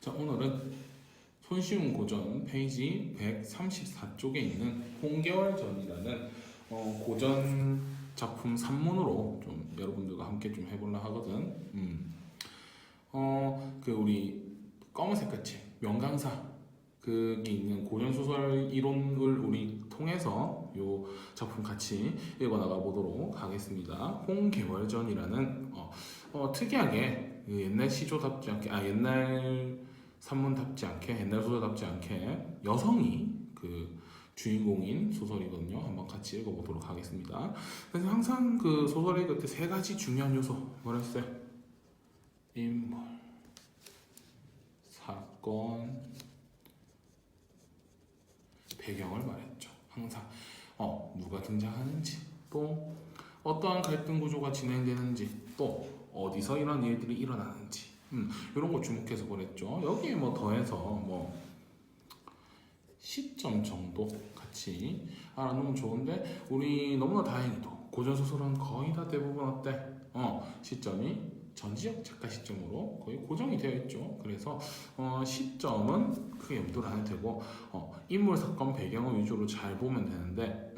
자, 오늘은 손쉬운 고전 페이지 134쪽에 있는 홍계월전이라는 고전 작품 산문으로 좀 여러분들과 함께 좀 해보려 하거든. 그 우리 검은색 같이 명강사 그게 있는 고전 소설 이론을 우리 통해서 요 작품 같이 읽어 나가 보도록 하겠습니다. 홍계월전이라는 특이하게 그 옛날 시조답지 않게 옛날 산문답지 않게 옛날 소설답지 않게 여성이 그 주인공인 소설이거든요. 한번 같이 읽어보도록 하겠습니다. 그래서 항상 그 소설 읽을 때 세 가지 중요한 요소 뭐라 했어요? 인물, 사건, 배경을 말했죠. 항상 누가 등장하는지, 또 어떠한 갈등 구조가 진행되는지, 또 어디서 이런 일들이 일어나는지, 이런 거 주목해서 그랬죠. 여기에 뭐 더해서 뭐 시점 정도 같이 알아놓으면 좋은데, 우리 너무나 다행히도 고전 소설은 거의 다 대부분 어때? 시점이 전지적 작가 시점으로 거의 고정이 되어 있죠. 그래서 시점은 크게 염두를 안 해도 되고 인물, 사건, 배경을 위주로 잘 보면 되는데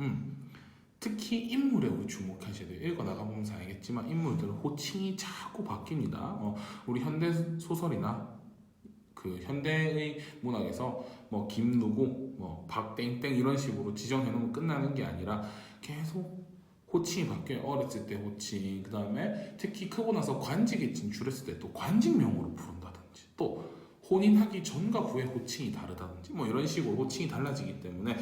특히 인물에 우리 주목하셔야 돼요. 읽어 나가보면서 알겠지만 인물들은 호칭이 자꾸 바뀝니다. 우리 현대 소설이나 그 현대의 문학에서 뭐 김누구, 뭐 박땡땡 이런 식으로 지정해 놓으면 끝나는 게 아니라 계속 호칭이 바뀌어요. 어렸을 때 호칭, 그 다음에 특히 크고 나서 관직에 진출했을 때 또 관직명으로 부른다든지, 또 혼인하기 전과 후의 호칭이 다르다든지 뭐 이런 식으로 호칭이 달라지기 때문에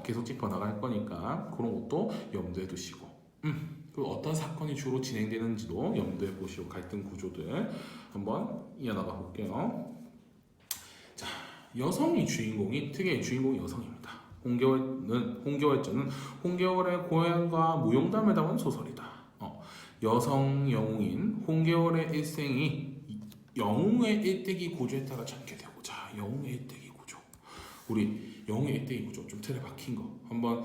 계속 짚어나갈 거니까 그런 것도 염두에 두시고 그리고 어떤 사건이 주로 진행되는지도 염두에 보시고 갈등 구조들 한번 이어나가 볼게요. 자, 여성이 주인공인 특유의 주인공이 여성입니다. 홍계월전은 홍계월의 고향과 무용담을 담은 소설이다. 여성 영웅인 홍계월의 일생이 영웅의 일대기 구조에 따라 전개되고, 자, 영웅의 일대기 구조. 우리 영웅의 일대기 구조 좀 틀에 박힌 거 한번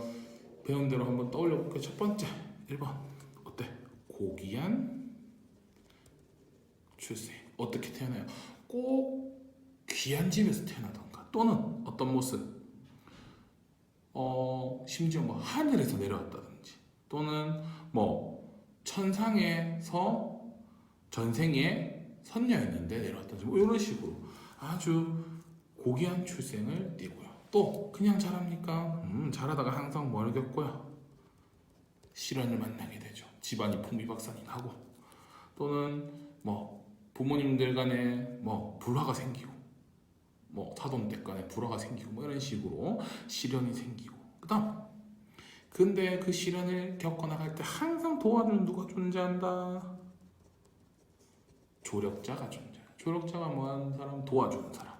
배운 대로 한번 떠올려 볼게요. 첫 번째 1번 어때? 고귀한 출생. 어떻게 태어나요? 꼭 귀한 집에서 태어나던가, 또는 어떤 모습, 심지어 뭐 하늘에서 내려왔다든지, 또는 뭐 천상에서 전생에 선녀였는데 내려왔다든지, 뭐 이런 식으로 아주 고귀한 출생을 띠고요. 또 그냥 잘합니까? 잘하다가 항상 뭘 겪고요? 시련을 만나게 되죠. 집안이 풍비박산이 나고, 또는 뭐 부모님들 간에 뭐 불화가 생기고, 뭐 사돈댁 간에 불화가 생기고, 뭐 이런 식으로 시련이 생기고, 근데 그 시련을 겪어나갈 때 항상 도와주는 누가 존재한다? 조력자가 존재해요. 조력자가 뭐하는 사람? 도와주는 사람.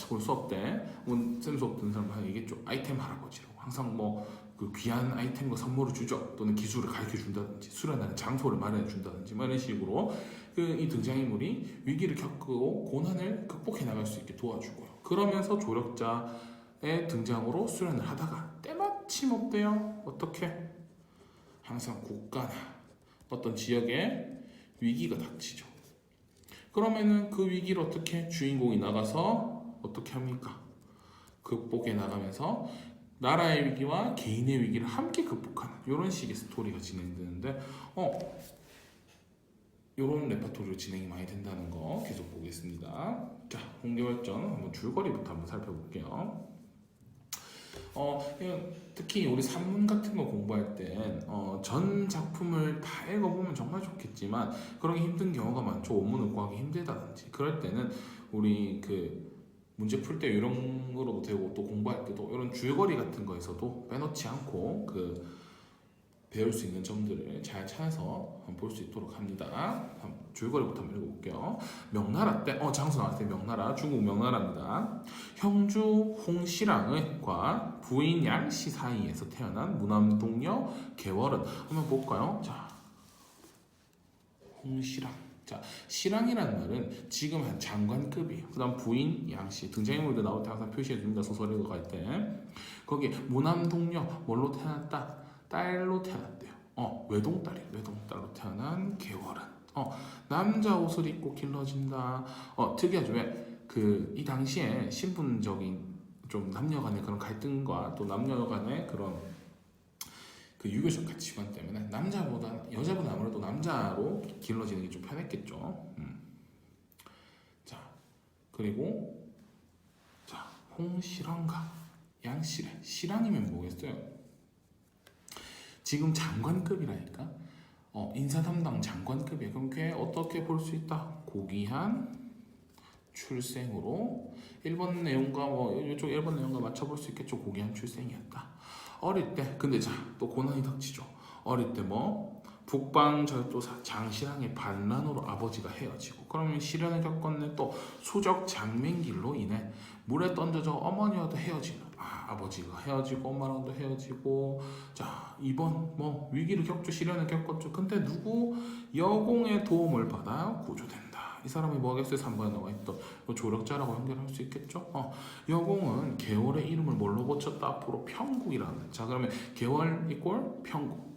우리 수업 때, 쌤 수업 듣는 사람 얘기했죠. 아이템 할아버지라고. 항상 뭐 그 귀한 아이템과 선물을 주죠. 또는 기술을 가르쳐 준다든지, 수련하는 장소를 마련해 준다든지, 뭐 이런 식으로 이 등장인물이 위기를 겪고 고난을 극복해 나갈 수 있게 도와주고요. 그러면서 조력자의 등장으로 수련을 하다가 때마침 어때요? 어떻게? 항상 국가나 어떤 지역에 위기가 닥치죠. 그러면은 그 위기를 어떻게 주인공이 나가서 어떻게 합니까? 극복해 나가면서 나라의 위기와 개인의 위기를 함께 극복하는 이런 식의 스토리가 진행되는데 이런 레퍼토리로 진행이 많이 된다는 거 계속 보겠습니다. 자, 홍계월전 한번 줄거리부터 한번 살펴볼게요. 특히 우리 산문 같은 거 공부할 때 전 작품을 다 읽어보면 정말 좋겠지만 그러기 힘든 경우가 많죠. 원문을 구하기 힘들다든지, 그럴 때는 우리 그 문제 풀 때 이런 거로도 되고, 또 공부할 때도 이런 줄거리 같은 거에서도 빼놓지 않고 그 배울 수 있는 점들을 잘 찾아서 볼 수 있도록 합니다. 줄거리부터 한번 읽어볼게요. 명나라 때, 장수 나왔을 때 명나라, 중국 명나라입니다. 형주 홍시랑과 부인 양씨 사이에서 태어난 무남동녀 계월은, 한번 볼까요? 자, 홍시랑. 자, 시랑이라는 말은 지금 한 장관급이에요. 그 다음 부인 양씨, 등장인물들 나올 때 항상 표시해줍니다. 소설 읽어갈 때. 거기에 무남동녀, 뭘로 태어났다? 딸로 태어났대요. 외동딸이에요. 외동딸로 태어난 계월은 남자 옷을 입고 길러진다. 특이하죠. 왜? 이 당시에 신분적인 좀 남녀 간의 그런 갈등과 또 남녀 간의 그런 그 유교적 가치관 때문에 여자보다 아무래도 남자로 길러지는 게 좀 편했겠죠. 자, 그리고 자, 홍실황과 양실의 실황이면 뭐겠어요? 지금 장관급이라니까. 인사 담당 장관급이에요. 그럼 걔 어떻게 볼 수 있다? 고귀한 출생으로 1번 내용과 이쪽 1번 내용과 맞춰볼 수 있겠죠. 고귀한 출생이었다. 어릴 때 근데 자 또 고난이 닥치죠. 어릴 때 북방절도사 장실황의 반란으로 아버지가 헤어지고 그러면 시련을 겪었네. 또 수적 장맹길로 인해 물에 던져져 어머니와도 헤어지는 아버지가 헤어지고 엄마랑도 헤어지고 자 이번 위기를 겪죠. 시련을 겪었죠. 근데 누구 여공의 도움을 받아 구조된다. 이 사람이 뭐겠어요? 3번에 나와 있던 조력자라고 연결할 수 있겠죠. 여공은 개월의 이름을 뭘로 고쳤다? 앞으로 평국이라는. 자 그러면 개월 이꼴 평국.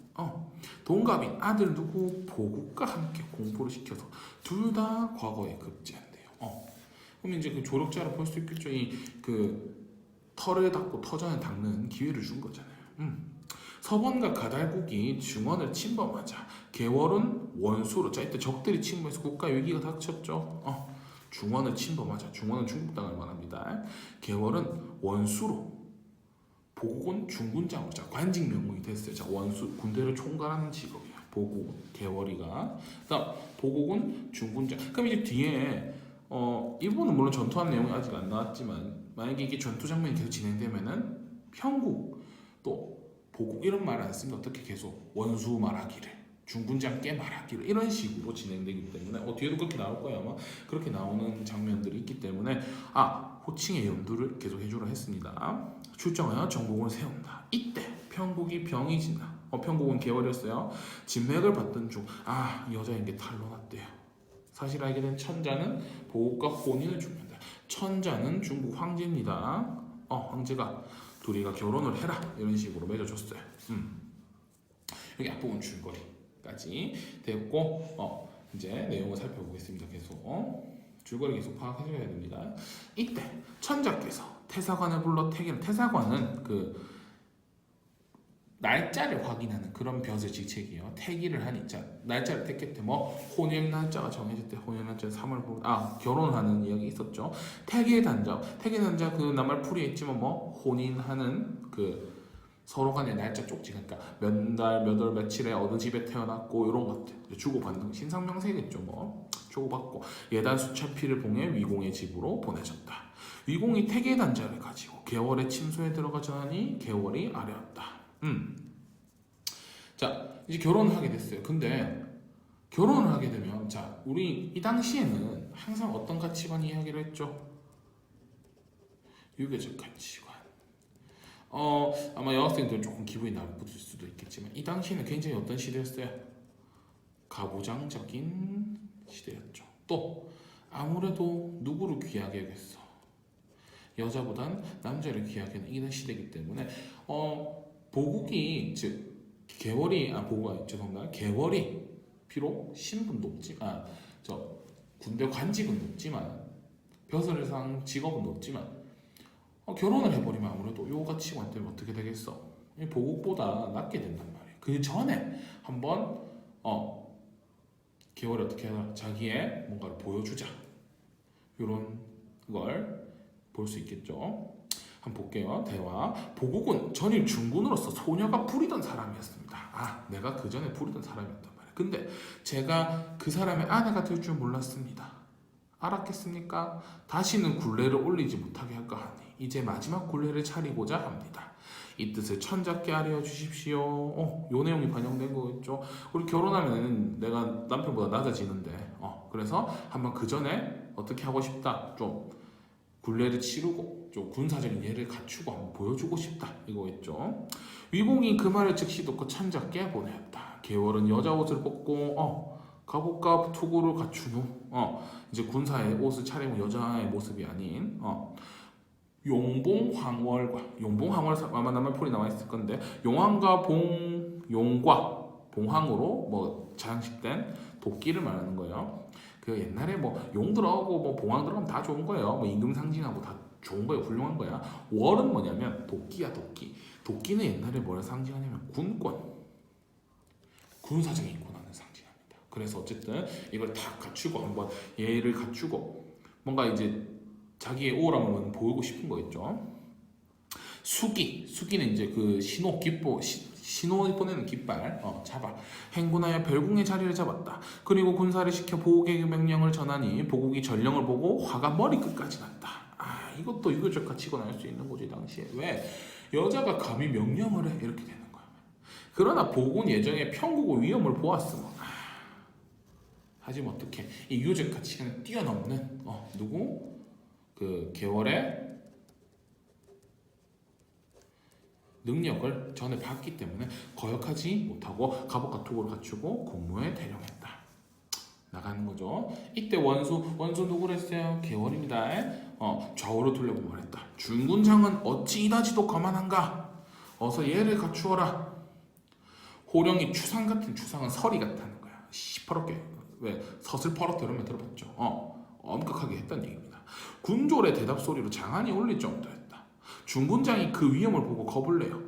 동갑인 아들 누구 보국과 함께 공부를 시켜서 둘 다 과거에 급제한대요. 그럼 이제 그 조력자로 볼 수 있겠죠. 그 털을 닦고 터전을 닦는 기회를 준 거잖아요. 서번과 가달국이 중원을 침범하자 개월은 원수로. 자 이때 적들이 침범해서 국가 위기가 닥쳤죠. 중원을 침범하자. 중원은 중국 땅을 말합니다. 개월은 원수로. 보국은 중군장으로. 자 관직 명령이 됐어요. 자 원수 군대를 총괄하는 직업이야. 보국 개월이가. 그다음 보국은 중군장. 그럼 이제 뒤에 일본은 물론 전투한 내용이 아직 안 나왔지만 만약에 이게 전투 장면이 계속 진행되면은 평국 또 보국 이런 말 안 쓰면 어떻게 계속 원수 말하기를 중군장께 말하기를 이런 식으로 진행되기 때문에 뒤에도 그렇게 나올 거예요. 아마 그렇게 나오는 장면들이 있기 때문에 호칭의 염두를 계속 해주려 했습니다. 출정하여 정복을 세운다. 이때 평국이 병이 진다. 평국은 개월이었어요. 진맥을 받던 중 여자에게 탈로 났대요. 사실 알게 된 천자는 보국과 혼인을 중요한다. 천자는 중국 황제입니다. 황제가 둘이가 결혼을 해라 이런 식으로 맺어줬어요. 여기 앞부분 줄거리까지 됐고 이제 내용을 살펴보겠습니다. 계속 줄거리 계속 파악해줘야 됩니다. 이때 천자께서 태사관을 불러 태기는. 태사관은 그 날짜를 확인하는 그런 벼슬 직책이에요. 태기를 하니. 자 날짜를 택했대. 혼인 날짜가 정해졌대. 혼인 날짜 3월 부분. 결혼하는 이야기 있었죠. 태계 단자 그 낱말 풀이에 있지만 혼인하는 그 서로 간의 날짜 쪽지. 그러니까 몇 달 몇 월 며칠에 어느 집에 태어났고 이런 것들 주고받는 신상명세겠죠. 주고받고 예단 수차피를 봉해 위공의 집으로 보내졌다. 위공이 태계 단자를 가지고 개월의 침소에 들어가자니 개월이 아뢰었다. 자 이제 결혼을 하게 됐어요. 근데 결혼을 하게 되면 자 우리 이 당시에는 항상 어떤 가치관 이야기를 했죠? 유교적 가치관. 아마 여학생들은 조금 기분이 나쁠 수도 있겠지만 이 당시에는 굉장히 어떤 시대였어요? 가부장적인 시대였죠. 또 아무래도 누구를 귀하게 여겼어? 여자보단 남자를 귀하게 여기는 시대이기 때문에 보국이 즉 개월이 개월이 비록 신분 높지만 군대 관직은 높지만 벼슬상 직업은 높지만 결혼을 해버리면 아무래도 요 가치관 때문에 어떻게 되겠어? 보국보다 낮게 된단 말이에요. 그 전에 한번 개월이 어떻게 하나 자기의 뭔가를 보여주자. 이런 걸 볼 수 있겠죠. 한번 볼게요. 대화. 보국은 전일 중군으로서 소녀가 부리던 사람이었습니다. 내가 그 전에 부리던 사람이었단 말이에요. 근데 제가 그 사람의 아내가 될 줄 몰랐습니다. 알았겠습니까? 다시는 굴레를 올리지 못하게 할까 하니 이제 마지막 굴레를 차리고자 합니다. 이 뜻을 천자께 아뢰어 주십시오. 요 내용이 반영된 거겠죠. 우리 결혼하면 내가 남편보다 낮아지는데 그래서 한번 그 전에 어떻게 하고 싶다. 좀 굴레를 치르고 좀 군사적인 예를 갖추고 한번 보여주고 싶다. 이거겠죠. 위공이 그 말을 즉시 듣고 천자께 보내었다. 개월은 여자 옷을 벗고 갑옷과 투구를 갖춘 후 이제 군사의 옷을 차리고 여자의 모습이 아닌 용봉황월과 용봉황월 아마 낱말풀이 나와 있을 건데 용왕과 용과 봉황으로 자양식된 도끼를 말하는 거예요. 그 옛날에 뭐 용 들어가고 뭐 봉황 들어가면 다 좋은 거예요. 뭐 임금 상징하고 다 좋은 거예요. 훌륭한 거야. 월은 뭐냐면 도끼야 도끼. 도끼는 옛날에 뭐를 상징하냐면 군권, 군사적인 권한을 상징합니다. 그래서 어쨌든 이걸 다 갖추고 한번 예의를 갖추고 뭔가 이제 자기의 오라함을 보이고 싶은 거겠죠. 수기는 이제 그 신호 보내는 깃발 잡아 행군하여 별궁의 자리를 잡았다. 그리고 군사를 시켜 보국의 명령을 전하니 보국이 전령을 보고 화가 머리끝까지 났다. 이것도 유교적 가치가 나올 수 있는 거지 당시에. 왜? 여자가 감히 명령을 해 이렇게 되는 거야. 그러나 보국은 예정에 편국의 위험을 보았으면 하지만 어떻게 이 유교적 가치가 뛰어넘는 누구? 그 개월의 능력을 전에 봤기 때문에 거역하지 못하고 갑옷과 투구를 갖추고 공무에 대령했다. 나가는 거죠. 이때 원수 누구랬어요? 개월입니다. 좌우로 돌려보고 말했다. 중군장은 어찌 이다지도 거만한가? 어서 예를 갖추어라. 호령이 추상 같은 추상은 서리 같다는 거야. 시퍼렇게 왜 서슬퍼렇게 이러면 들어봤죠. 엄격하게 했다는 얘기입니다. 군졸의 대답 소리로 장안이 울릴 정도였다. 중군장이 그 위험을 보고 겁을 내요.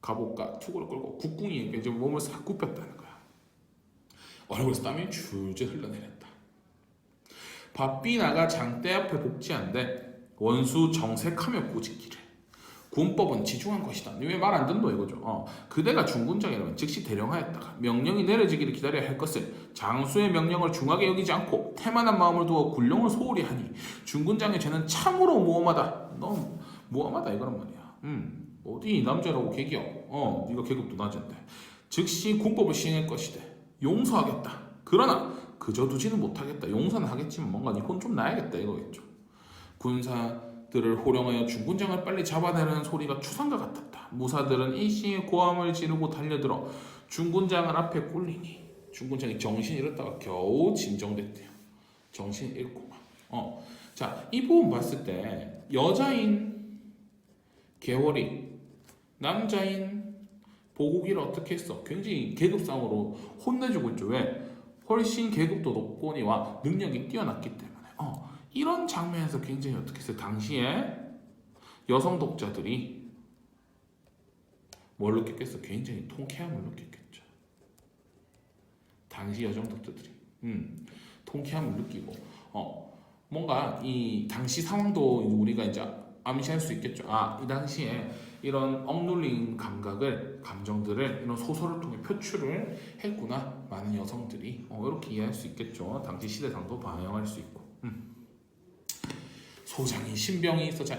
갑옷과 투구를 끌고 국궁이 이제 몸을 싹 굽혔다는 거야. 얼굴에서 땀이 줄줄 흘러내렸다. 바삐 나가 장대 앞에 복지한데 원수 정색하며 꾸짖기를. 군법은 지중한 것이다. 왜 말 안 듣노 이거죠. 그대가 중군장이라면 즉시 대령하였다가 명령이 내려지기를 기다려야 할 것을 장수의 명령을 중하게 여기지 않고 태만한 마음을 두어 군령을 소홀히 하니 중군장의 죄는 참으로 무엄하다. 너 무엄하다 이거란 말이야. 어디 남자라고 계기야. 네가 계급도 낮은데. 즉시 군법을 시행할 것이되 용서하겠다. 그러나 그저 두지는 못하겠다. 용서는 하겠지만 뭔가 네 혼 좀 나야겠다 이거겠죠. 군사들을 호령하여 중군장을 빨리 잡아내라는 소리가 추상과 같았다. 무사들은 일시에 고함을 지르고 달려들어 중군장을 앞에 꿀리니 중군장이 정신이 잃었다가 겨우 진정됐대요. 정신 잃고만. 자, 이 부분 봤을 때 여자인 개월이 남자인 보국이를 어떻게 했어? 굉장히 계급상으로 혼내주고 있죠. 왜? 훨씬 계급도 높거니와 능력이 뛰어났기 때문에. 이런 장면에서 굉장히 어떻게 했어요? 당시에 여성 독자들이 뭘 느꼈겠어? 굉장히 통쾌함을 느꼈겠죠. 당시 여성 독자들이 통쾌함을 느끼고 뭔가 이 당시 상황도 우리가 이제 암시할 수 있겠죠. 이 당시에 이런 억눌린 감정들을 이런 소설을 통해 표출을 했구나. 많은 여성들이 이렇게 이해할 수 있겠죠. 당시 시대상도 반영할 수 있고. 소장이 신병이 있어. 자,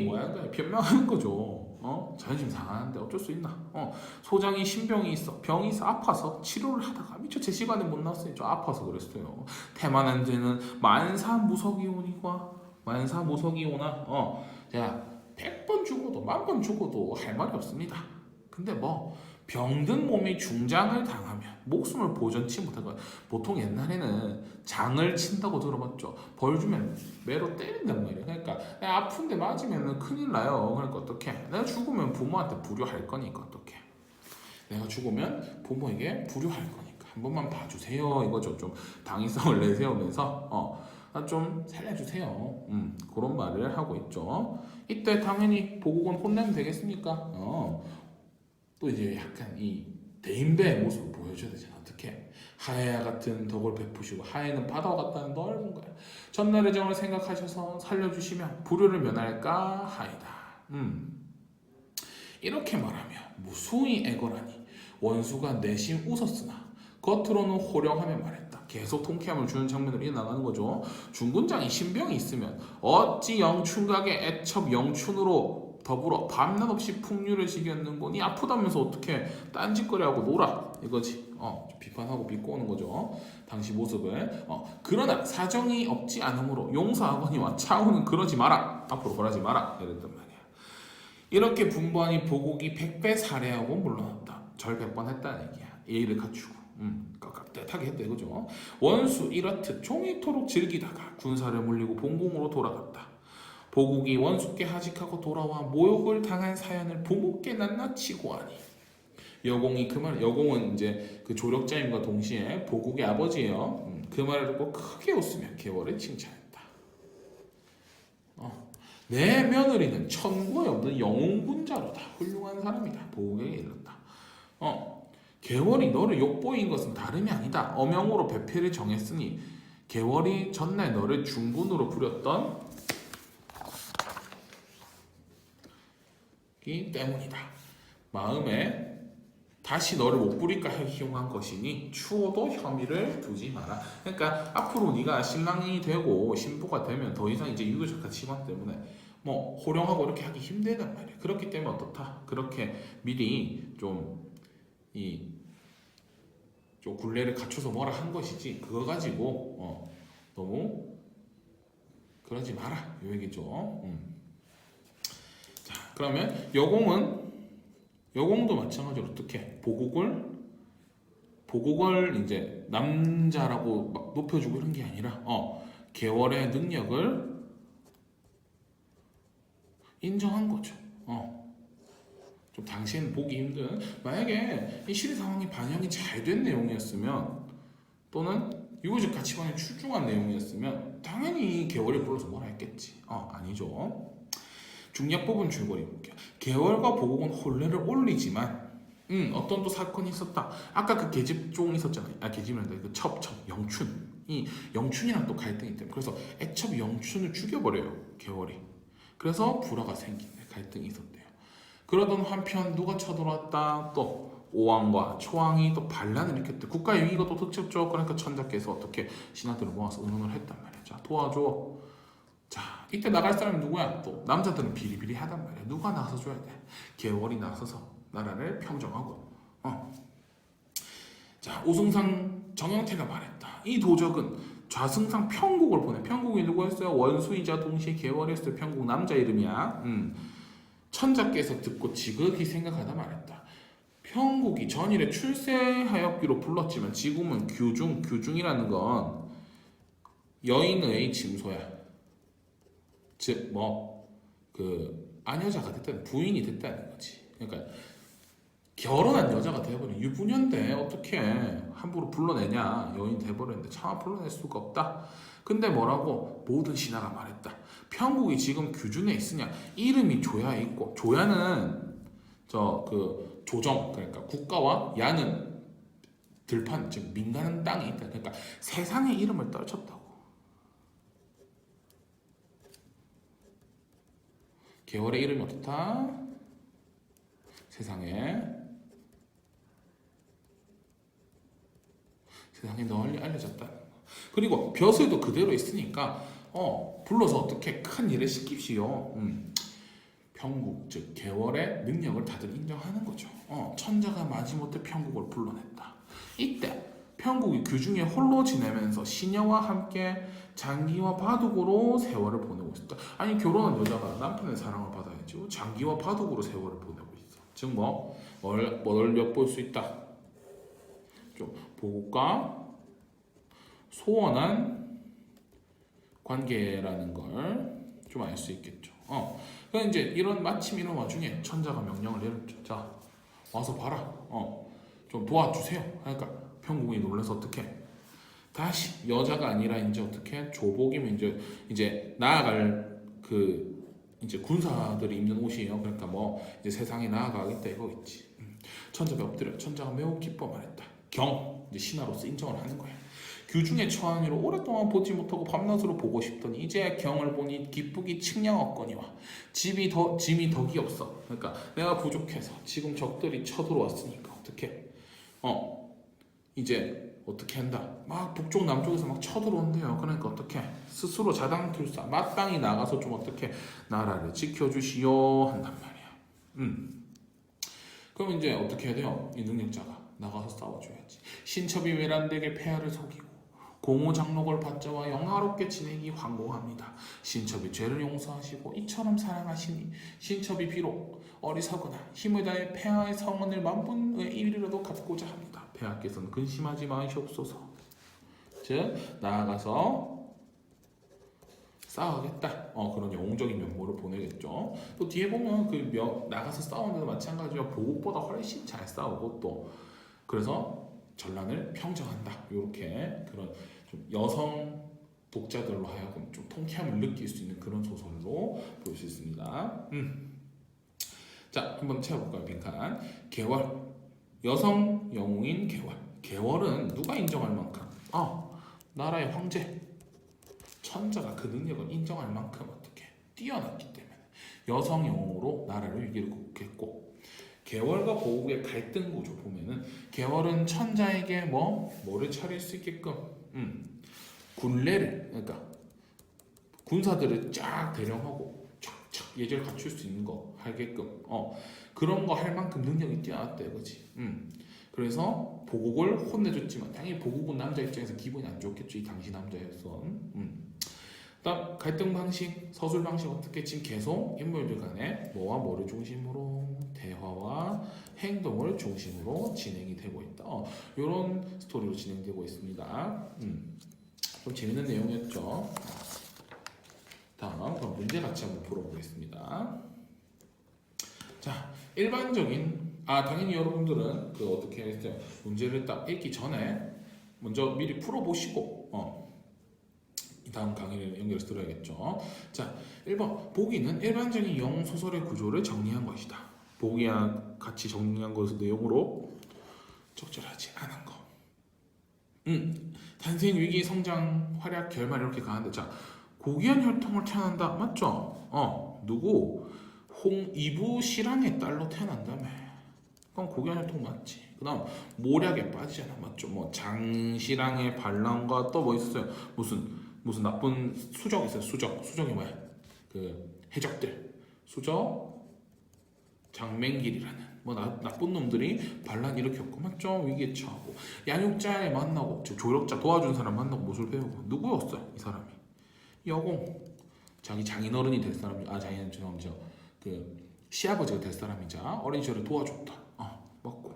뭐야? 변명하는 거죠. 자존심 상하는데 어쩔 수 있나? 소장이 신병이 있어. 병이 있어. 아파서 치료를 하다가 미처 제 시간에 못 나왔어요. 좀 아파서 그랬어요. 태만한 데는 만사 무석이 오니까 만사 무석이 오나. 자, 100번 죽어도 10,000번 죽어도 할 말이 없습니다. 근데 뭐 병든 몸이 중장을 당하면 목숨을 보존치 못하고 보통 옛날에는 장을 친다고 들어봤죠. 벌 주면 매로 때린단 말이에요. 그러니까 내가 아픈데 맞으면 큰일 나요. 그러니까 어떻게? 내가 죽으면 부모한테 불효할 거니까 어떻게? 내가 죽으면 부모에게 불효할 거니까 한 번만 봐주세요. 이거죠. 좀 당위성을 내세우면서 좀 살려주세요. 그런 말을 하고 있죠. 이때 당연히 보국은 혼내면 되겠습니까? 또 이제 약간 이 대인배의 모습을 보여줘야 되잖아. 어떻게? 하야 같은 덕을 베푸시고 하야는 바다와 같다는 넓은 거야. 전날의 정을 생각하셔서 살려주시면 불효를 면할까 하이다. 이렇게 말하며 무수히 애걸하니 원수가 내심 웃었으나 겉으로는 호령하며 말했다. 계속 통쾌함을 주는 장면으로 이어나가는 거죠. 중군장이 신병이 있으면 어찌 영춘각의 애첩 영춘으로 더불어 밤낮 없이 풍류를 지겼는거니 아프다면서 어떻게 딴짓거리하고 놀아 이거지. 비판하고 비꼬는 거죠. 당시 모습을. 그러나 사정이 없지 않으므로 용서하거니와 차후는 그러지 마라. 앞으로 그러지 마라. 이랬단 말이야. 이렇게 분부하니 보국이 100배 살해하고 물러났다. 절 100번 했다는 얘기야. 예의를 갖추고. 깍깍하게 했다 이거죠. 원수 이렇듯 종이토록 즐기다가 군사를 물리고 본궁으로 돌아갔다. 보국이 원수께 하직하고 돌아와 모욕을 당한 사연을 부모께 낱낱이 고하니 여공이 그 말, 여공은 이제 그 조력자임과 동시에 보국의 아버지예요. 그 말을 듣고 크게 웃으며 개월을 칭찬했다. 내 며느리는 천국에 없는 영웅군자로다. 훌륭한 사람이다. 보국에게 일렀다. 개월이 너를 욕보인 것은 다름이 아니다. 엄영으로 배필을 정했으니 개월이 전날 너를 중군으로 부렸던 이 때문이다. 마음에 다시 너를 못 부릴까 희용한 것이니 추호도 혐의를 두지 마라. 그러니까 앞으로 네가 신랑이 되고 신부가 되면 더 이상 이제 유교적 가치관 때문에 뭐 호령하고 이렇게 하기 힘들단 말이야. 그렇기 때문에 어떻다? 그렇게 미리 좀 굴레를 갖춰서 뭐라 한 것이지 그거 가지고 너무 그러지 마라 이 얘기죠. 자 그러면 여공도 마찬가지로 어떻게 보국을 이제 남자라고 막 높여주고 이런 게 아니라 계월의 능력을 인정한 거죠. 좀 당신 보기 힘든 만약에 이 시대 상황이 반영이 잘 된 내용이었으면 또는 유교적 가치관에 출중한 내용이었으면 당연히 계월을 불러서 뭐라 했겠지. 아니죠. 중약법은 줄거리 볼게요. 계월과 보국은 혼례를 올리지만 어떤 또 사건이 있었다. 아까 그 계집종 있었잖아요. 계집이란다. 그 첩 영춘. 이 영춘이랑 또 갈등이 있대요. 그래서 애첩 영춘을 죽여버려요. 계월이. 그래서 불화가 생긴 갈등이 있었대요. 그러던 한편 누가 쳐들어왔다. 또 오왕과 초왕이 또 반란을 일으켰대. 국가의 위기가 또 닥쳤죠. 그러니까 천자께서 어떻게 신하들을 모아서 의논을 했단 말이야. 자 도와줘. 자 이때 나갈 사람이 누구야? 또 남자들은 비리비리하단 말이야. 누가 나서 줘야 돼? 계월이 나서서 나라를 평정하고. 자 우승상 정영태가 말했다. 이 도적은 좌승상 평국을 보내. 평국이 누구였어요? 원수이자 동시에 계월이었어요. 평국 남자 이름이야. 천자께서 듣고 지극히 생각하다 말했다. 평국이 전일에 출세하였기로 불렀지만 지금은 규중이라는 건 여인의 짐소야. 즉 아녀자가 됐다는 부인이 됐다는 거지. 그러니까 결혼한 여자가 돼버린 유부녀인데 어떻게 함부로 불러내냐. 여인 돼버렸는데 차마 불러낼 수가 없다. 근데 뭐라고? 모든 신하가 말했다. 평국이 지금 규준에 있으냐? 이름이 조야에 있고 조야는 조정 그러니까 국가와 야는 들판 즉 민간은 땅에 있다. 그러니까 세상의 이름을 떨쳤다고. 계월의 이름이 어떻다? 세상에 널리 알려졌다. 그리고 벼슬도 그대로 있으니까 불러서 어떻게 큰 일을 시킵시오. 평국 즉 계월의 능력을 다들 인정하는 거죠. 천자가 마지못해 평국을 불러냈다. 이때 평국이 규중에 홀로 지내면서 시녀와 함께 장기와 바둑으로 세월을 보내고 있었다. 아니 결혼한 여자가 남편의 사랑을 받아야죠. 장기와 바둑으로 세월을 보내고 있어. 즉 뭘 엿볼 수 있다. 좀 보국과 소원한 관계라는 걸 좀 알 수 있겠죠. 그럼 이제 마침 이런 와중에 천자가 명령을 내렸죠. 자, 와서 봐라. 좀 도와주세요. 그러니까 평국이 놀라서 어떻게 다시 여자가 아니라 이제 어떻게 조복이면 이제 나아갈 이제 군사들이 입는 옷이에요. 그러니까 이제 세상에 나아가겠다 이거 있지. 천자가 엎드려 천자가 매우 기뻐 말했다. 이제 신하로서 인정을 하는 거야. 규중에 처한 이로 오랫동안 보지 못하고 밤낮으로 보고 싶더니 이제 경을 보니 기쁘기 측량없거니와 짐이 덕이 없어. 그러니까 내가 부족해서 지금 적들이 쳐들어왔으니까 어떻게 이제 어떻게 한다. 막 북쪽 남쪽에서 막 쳐들어온대요. 그러니까 어떻게 스스로 자당툴사 마땅히 나가서 좀 어떻게 나라를 지켜주시오 한단 말이야. 그럼 이제 어떻게 해야 돼요? 이 능력자가 나가서 싸워줘야지. 신첩이 외란되게 폐하를 속이고 공호 장록을 받자와 영화롭게 지내기 황공합니다. 신첩이 죄를 용서하시고 이처럼 사랑하시니 신첩이 비록 어리석으나 힘을 다해 폐하의 성원을 만분의 1이라도 갚고자 합니다. 폐하께서는 근심하지 마시옵소서. 즉 나아가서 싸우겠다. 그런 영웅적인 면모를 보내겠죠. 또 뒤에 보면 나가서 싸우는 데도 마찬가지로 보국보다 훨씬 잘 싸우고 또 그래서 전란을 평정한다. 이렇게 그런 좀 여성 독자들로 하여금 좀 통쾌함을 느낄 수 있는 그런 소설로 볼 수 있습니다. 자, 한번 채워볼까요? 빈칸. 개월. 여성 영웅인 개월. 개월은 누가 인정할 만큼? 나라의 황제. 천자가 그 능력을 인정할 만큼 어떻게 뛰어났기 때문에 여성 영웅으로 나라를 위기를 극복했고, 개월과 보국의 갈등 구조 보면은 개월은 천자에게 뭐를 차릴 수 있게끔 군례를, 그러니까 군사들을 쫙 대령하고 쫙쫙 예절 갖출 수 있는 거 하게끔 그런 거 할 만큼 능력이 뛰어났다 이거지. 그래서 보국을 혼내줬지만 당연히 보국은 남자 입장에서 기분이 안 좋겠죠. 이 당시 남자였던. 그다음 갈등 방식, 서술 방식 어떻게 지금 계속 인물들 간에 뭐와 뭐를 중심으로 대화와 행동을 중심으로 진행이 되고 있다. 이런 스토리로 진행되고 있습니다. 좀 재밌는 내용이었죠. 다음 그럼 문제 같이 한번 풀어보겠습니다. 자, 일반적인 당연히 여러분들은 그 어떻게 했어요? 문제를 딱 읽기 전에 먼저 미리 풀어보시고 이 다음 강의를 연결해서 들어야겠죠. 자, 1번 보기는 일반적인 영웅 소설의 구조를 정리한 것이다. 보기와 같이 정리한 것의 내용으로 적절하지 않은 거. 탄생, 위기, 성장, 활약, 결말 이렇게 가는데, 자, 고귀한 혈통을 태어난다 맞죠? 누구? 홍이부 실황의 딸로 태어난다며. 그럼 고귀한 혈통 맞지. 그다음 모략에 빠지잖아 맞죠? 뭐 장실황의 반란과 또 뭐 있었어요? 무슨 나쁜 수적 있어요. 수적이 뭐야? 그 해적들 수적 장맹길이라는 뭐 나쁜 놈들이 반란 일으켰고 맞죠? 위기에 처하고 양육자에 만나고 조력자 도와준 사람 만나고 무술 배우고 누구였어요? 이 사람이 여공 자기 장인어른이 될 사람이 장인어른 죄송합니다. 그 시아버지가 될 사람이자 어린 시절에 도와줬다. 맞고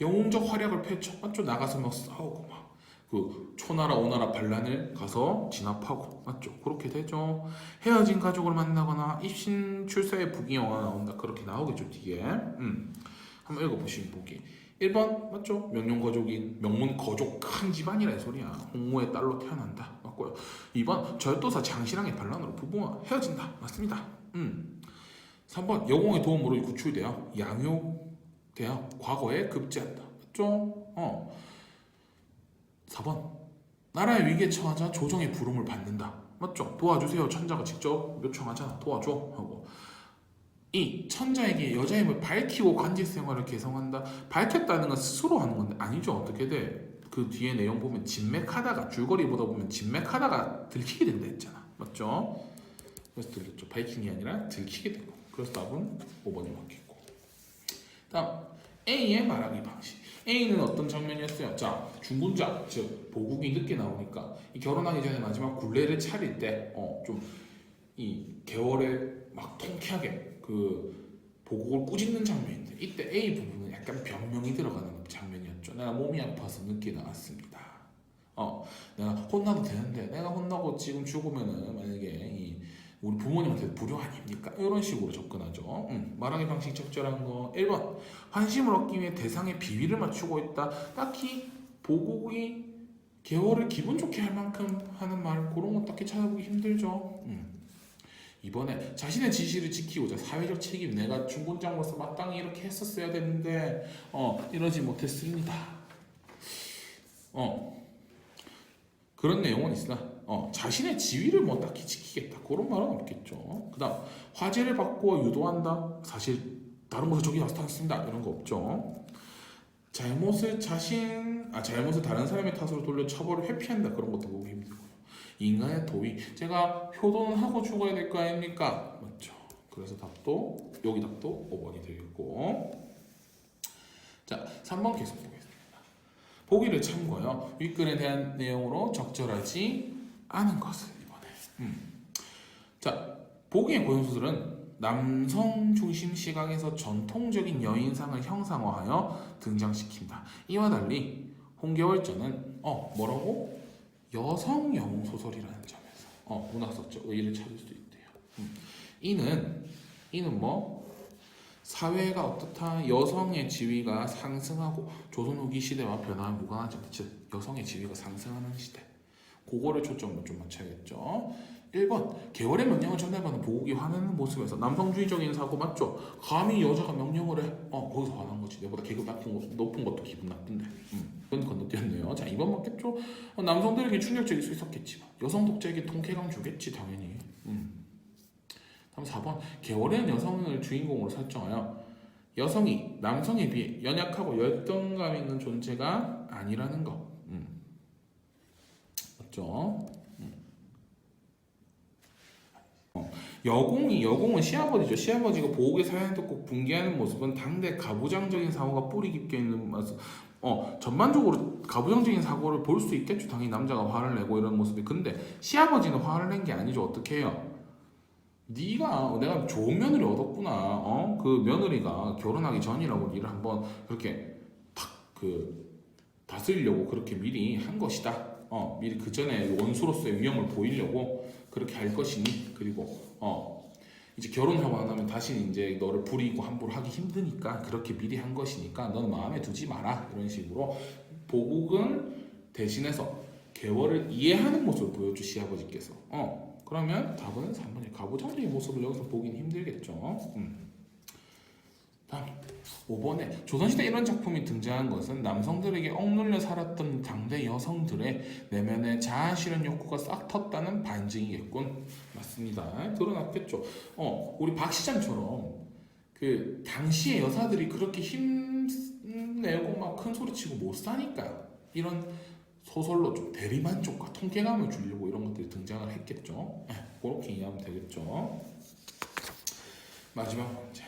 영웅적 활약을 펼쳐 맞죠? 나가서 막 싸우고 막 그 초나라 오나라 반란을 가서 진압하고 맞죠? 그렇게 되죠. 헤어진 가족을 만나거나 입신 출세의 부귀영화가 나온다. 그렇게 나오겠죠 뒤에. 한번 읽어보시면 보기. 1번 맞죠? 명륜거족인 명문거족 큰 집안이라 소리야. 홍모의 딸로 태어난다. 맞고요. 2번 절도사 장실황의 반란으로 부부와 헤어진다. 맞습니다. 3번 여공의 도움으로 구출되어 양육되어 과거에 급제한다. 맞죠? 4번 나라의 위기에 처하자 조정의 부름을 받는다. 맞죠? 도와주세요. 천자가 직접 요청하잖아. 도와줘 하고. 2. 천자에게 여자의 힘을 밝히고 관직 생활을 개성한다. 밝혔다는 건 스스로 하는 건데 아니죠. 어떻게 돼? 그 뒤에 내용 보면 진맥하다가 줄거리 보다 보면 진맥하다가 들키게 된다 했잖아. 맞죠? 그래서 들렸죠. 바이킹이 아니라 들키게 되고. 그래서 답은 5번이 맞겠고. 다음 A의 말하기 방식. A는 어떤 장면이었어요? 자, 중군자, 즉 보국이 늦게 나오니까 이 결혼하기 전에 마지막 굴레를 차릴 때 좀 이 개월에 막 통쾌하게 그 보국을 꾸짖는 장면인데 이때 A 부분은 약간 변명이 들어가는 장면이었죠. 내가 몸이 아파서 늦게 나왔습니다. 내가 혼나도 되는데 내가 혼나고 지금 죽으면은 만약에 우리 부모님한테 불효 아닙니까? 이런 식으로 접근하죠. 말하기 방식 적절한 거 1번 환심을 얻기 위해 대상의 비위를 맞추고 있다. 딱히 보국이 개월을 기분 좋게 할 만큼 하는 말 그런 건 딱히 찾아보기 힘들죠. 이번에 자신의 지시를 지키고자 사회적 책임 내가 중군장으로서 마땅히 이렇게 했었어야 되는데 이러지 못했습니다. 그런 내용은 있으나 자신의 지위를 뭐 딱히 지키겠다 그런 말은 없겠죠. 그 다음 화제를 바꾸어 유도한다. 사실 다른 곳에 저기 나타났습니다 이런 거 없죠. 잘못을 다른 사람의 탓으로 돌려 처벌을 회피한다 그런 것도 보기 힘들고요. 인간의 도의 제가 효도는 하고 죽어야 될 거 아닙니까? 맞죠. 그래서 여기 답도 5번이 되겠고. 자 3번 계속 보겠습니다. 보기를 참고요. 윗글에 대한 내용으로 적절하지 않은 것을 이번에. 자, 보기의 고연소설은 남성 중심 시각에서 전통적인 여인상을 형상화하여 등장시킨다. 이와 달리 홍계월전은 뭐라고? 여성 영웅 소설이라는 점에서 문학 서적 의의를 찾을 수 있대요. 이는 뭐 사회가 어떻다? 여성의 지위가 상승하고 조선 후기 시대와 변화가 무관하죠. 즉 여성의 지위가 상승하는 시대. 그거를 초점으로 좀 맞춰야겠죠. 1번 계월의 명령을 전달받는 보국이 화내는 모습에서 남성주의적인 사고 맞죠? 감히 여자가 명령을 해. 거기서 화난 거지. 내보다 계급 높은 것도 기분 나쁜데. 그건 건너뛰었네요. 자 2번 맞겠죠? 남성들에게 충격적일 수 있었겠지만 여성 독자에게 통쾌감 주겠지 당연히. 다음 4번 계월의 여성을 주인공으로 설정하여 여성이 남성에 비해 연약하고 열등감 있는 존재가 아니라는 거. 맞죠? 여공은 시아버지죠. 시아버지가 보옥의 사연을 듣고 붕괴하는 모습은 당대 가부장적인 사고가 뿌리 깊게 있는 모습. 전반적으로 가부장적인 사고를 볼 수 있겠죠. 당연히 남자가 화를 내고 이런 모습이. 근데 시아버지는 화를 낸 게 아니죠. 어떻게 해요? 내가 좋은 며느리 얻었구나. 그 며느리가 결혼하기 전이라고 니를 한번 그렇게 다스리려고 그렇게 미리 한 것이다. 미리 그 전에 원수로서의 위험을 보이려고 그렇게 할 것이니 그리고 이제 결혼하고 나면 다시는 이제 너를 부리고 함부로 하기 힘드니까 그렇게 미리 한 것이니까 넌 마음에 두지 마라 이런 식으로 보국은 대신해서 계월을 이해하는 모습을 보여주 시아버지께서 그러면 답은 3번이 가부장적인 모습을 여기서 보긴 힘들겠죠. 다음 5번에 조선시대 이런 작품이 등장한 것은 남성들에게 억눌려 살았던 당대 여성들의 내면의 자아실현 욕구가 싹 텄다는 반증이겠군. 맞습니다. 드러났겠죠. 우리 박시장처럼 그 당시의 여사들이 그렇게 힘내고 막 큰 소리 치고 못 사니까 이런 소설로 좀 대리만족과 통쾌감을 주려고 이런 것들이 등장을 했겠죠. 그렇게 이해하면 되겠죠. 마지막 문제.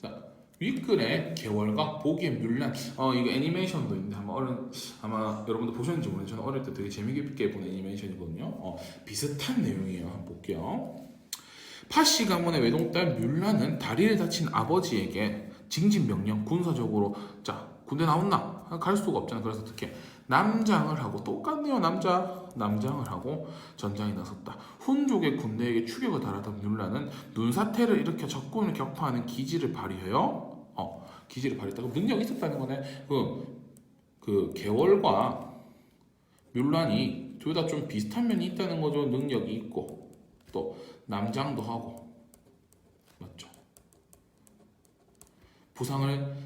자, 윗글의 계월과 보기의 뮬란. 이거 애니메이션도 있는데 아마 여러분들 보셨는지 모르겠는데 저는 어릴 때 되게 재미있게 본 애니메이션이거든요. 비슷한 내용이에요. 한번 볼게요. 파씨 가문의 외동딸 뮬란은 다리를 다친 아버지에게 징집명령 군사적으로 자 군대 나온나 갈 수가 없잖아. 그래서 어떻게 남장을 하고 똑같네요. 남장을 하고 전장에 나섰다. 훈족의 군대에게 추격을 달았던 뮬란은 눈사태를 일으켜 적군을 격파하는 기지를 발휘해요. 기지를 발휘했다고 능력이 있었다는 거네. 그 계월과 뮬란이 둘 다 좀 비슷한 면이 있다는 거죠. 능력이 있고 또 남장도 하고 맞죠.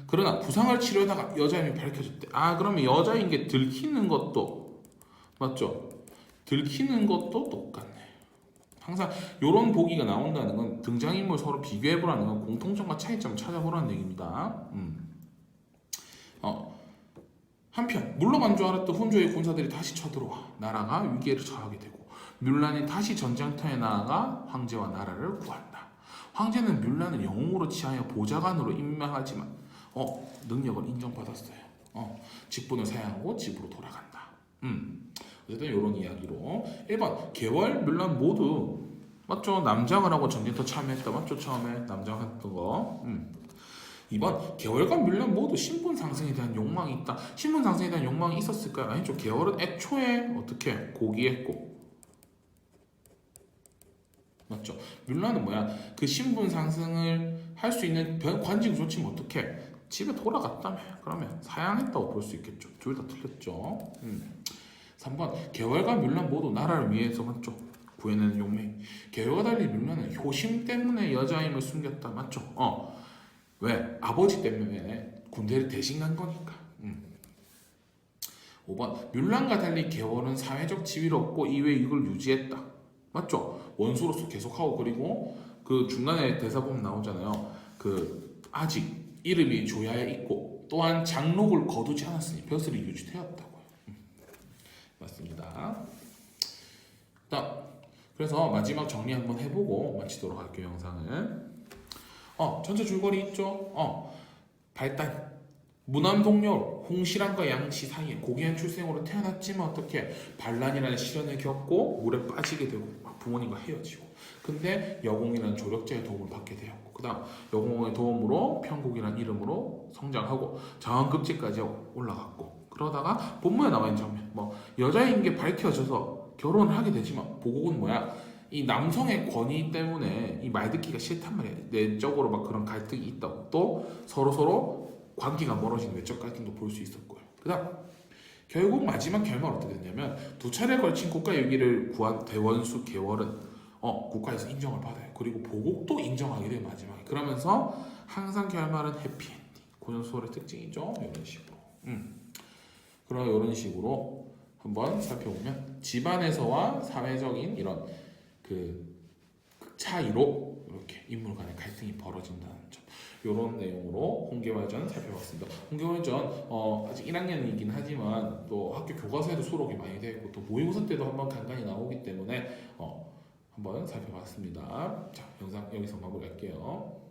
그러나 부상을 치료하다가 여자임이 밝혀졌대. 그러면 여자인 게 들키는 것도 맞죠? 들키는 것도 똑같네. 항상 이런 보기가 나온다는 건 등장인물 서로 비교해보라는 건 공통점과 차이점을 찾아보라는 얘기입니다. 한편 물러간 줄 알았던 훈조의 군사들이 다시 쳐들어와 나라가 위기에 처하게 되고 뮬란이 다시 전장터에 나아가 황제와 나라를 구한다. 황제는 뮬란을 영웅으로 치하여 보좌관으로 임명하지만 능력을 인정받았어요. 직분을 사양하고 집으로 돌아간다. 어쨌든 이런 이야기로 1번 계월 뮬란 모두 맞죠? 남장을 하고 전쟁터 참여했다. 맞죠? 처음에 남장했던 거. 2번 계월과 뮬란 모두 신분 상승에 대한 욕망이 있다. 신분 상승에 대한 욕망이 있었을까요? 아니죠. 계월은 애초에 어떻게 고귀했고 맞죠? 뮬란은 뭐야? 그 신분 상승을 할 수 있는 관직을 줬지면 어떻게? 집에 돌아갔다며. 그러면 사양했다고 볼 수 있겠죠. 둘 다 틀렸죠. 3번 계월과 뮬란 모두 나라를 위해서 맞죠? 구해내는 용맹. 계월과 달리 뮬란은 효심 때문에 여자임을 숨겼다. 맞죠? 왜? 아버지 때문에 군대를 대신 간 거니까. 5번 뮬란과 달리 계월은 사회적 지위를 얻고 이외의 이익을 유지했다. 맞죠? 원수로서 계속하고 그리고 그 중간에 대사 보면 나오잖아요. 그 아직 이름이 조야에 있고 또한 장록을 거두지 않았으니 벼슬이 유지되었다고요. 맞습니다. 그래서 마지막 정리 한번 해보고 마치도록 할게요. 영상을. 전체 줄거리 있죠? 발단 무남 동료 홍시랑과 양씨 사이에 고귀한 출생으로 태어났지만 어떻게 반란이라는 시련을 겪고 물에 빠지게 되고 부모님과 헤어지고 근데 여공이라는 조력자의 도움을 받게 되었고 그 다음 여공의 도움으로 평국이라는 이름으로 성장하고 자원급제까지 올라갔고 그러다가 본문에 나와 있는 장면 여자인 게 밝혀져서 결혼을 하게 되지만 보국은 뭐야 이 남성의 권위 때문에 이 말 듣기가 싫단 말이야. 내적으로 막 그런 갈등이 있다고. 또 서로 관계가 멀어지는 외적 갈등도 볼 수 있었고요. 그다음 결국 마지막 결말 어떻게 됐냐면 두 차례에 걸친 국가유기를 구한 대원수 개월은 국가에서 인정을 받아요. 그리고 보국도 인정하게 돼요 마지막에. 그러면서 항상 결말은 해피엔딩. 고전소설의 특징이죠. 이런 식으로. 그럼 이런 식으로 한번 살펴보면 집안에서와 사회적인 이런 그 차이로 이렇게 인물 간의 갈등이 벌어진다는 점. 이런 내용으로 홍계화전 살펴봤습니다. 홍계화전 아직 1학년이긴 하지만 또 학교 교과서에도 수록이 많이 되어 있고 또 모의고사 때도 한번 간간히 나오기 때문에 한번 살펴봤습니다. 자, 영상 여기서 마무리할게요.